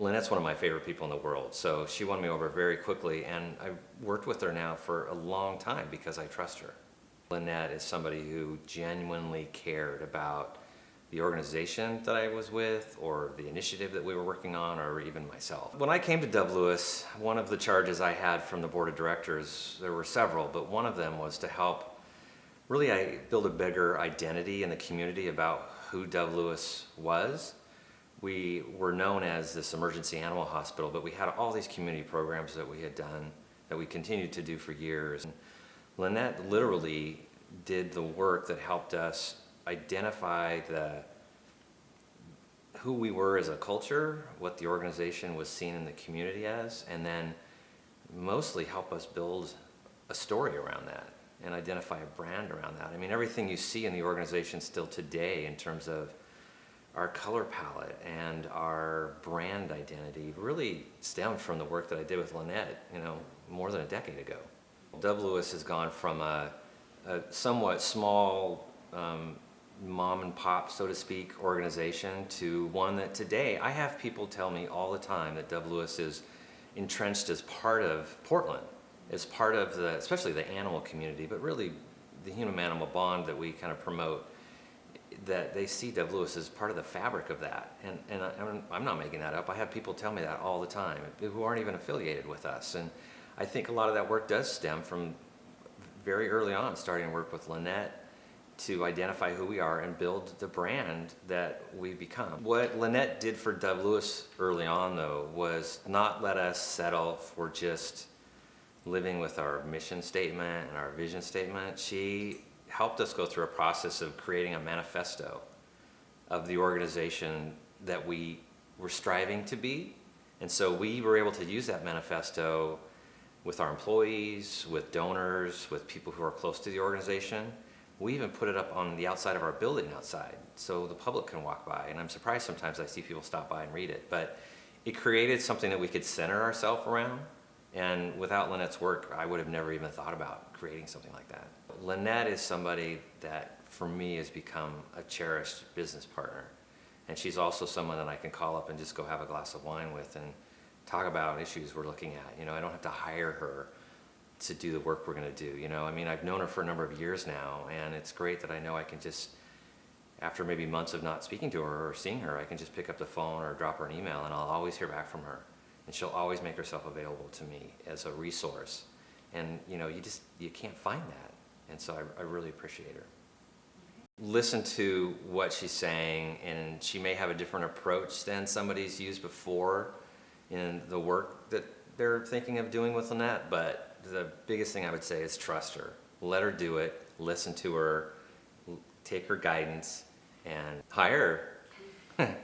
Lynette's one of my favorite people in the world, so she won me over very quickly, and I've worked with her now for a long time because I trust her. Lynette is somebody who genuinely cared about the organization that I was with, or the initiative that we were working on, or even myself. When I came to DoveLewis, one of the charges I had from the board of directors, there were several, but one of them was to help really build a bigger identity in the community about who DoveLewis was. We were known as this emergency animal hospital, but we had all these community programs that we had done, that we continued to do for years. And Lynette literally did the work that helped us identify who we were as a culture, what the organization was seen in the community as, and then mostly help us build a story around that and identify a brand around that. I mean, everything you see in the organization still today in terms of our color palette and our brand identity really stemmed from the work that I did with Lynette, more than a decade ago. DoveLewis has gone from a somewhat small mom and pop, so to speak, organization to one that today I have people tell me all the time that DoveLewis is entrenched as part of Portland, as part of especially the animal community, but really the human-animal bond that we kind of promote, that they see DoveLewis as part of the fabric of that. And I'm not making that up. I have people tell me that all the time who aren't even affiliated with us. And I think a lot of that work does stem from very early on starting to work with Lynette to identify who we are and build the brand that we become. What Lynette did for DoveLewis early on, though, was not let us settle for just living with our mission statement and our vision statement. She helped us go through a process of creating a manifesto of the organization that we were striving to be. And so we were able to use that manifesto with our employees, with donors, with people who are close to the organization. We even put it up on the outside of our building outside so the public can walk by. And I'm surprised sometimes I see people stop by and read it. But it created something that we could center ourselves around. And without Lynette's work, I would have never even thought about creating something like that. Lynette is somebody that, for me, has become a cherished business partner. And she's also someone that I can call up and just go have a glass of wine with and talk about issues we're looking at. I don't have to hire her to do the work we're going to do. I mean, I've known her for a number of years now, and it's great that I know I can just, after maybe months of not speaking to her or seeing her, I can just pick up the phone or drop her an email, and I'll always hear back from her. And she'll always make herself available to me as a resource. And you can't find that. And so I really appreciate her. Listen to what she's saying, and she may have a different approach than somebody's used before in the work that they're thinking of doing with Lynette, but the biggest thing I would say is trust her. Let her do it, listen to her, take her guidance, and hire her.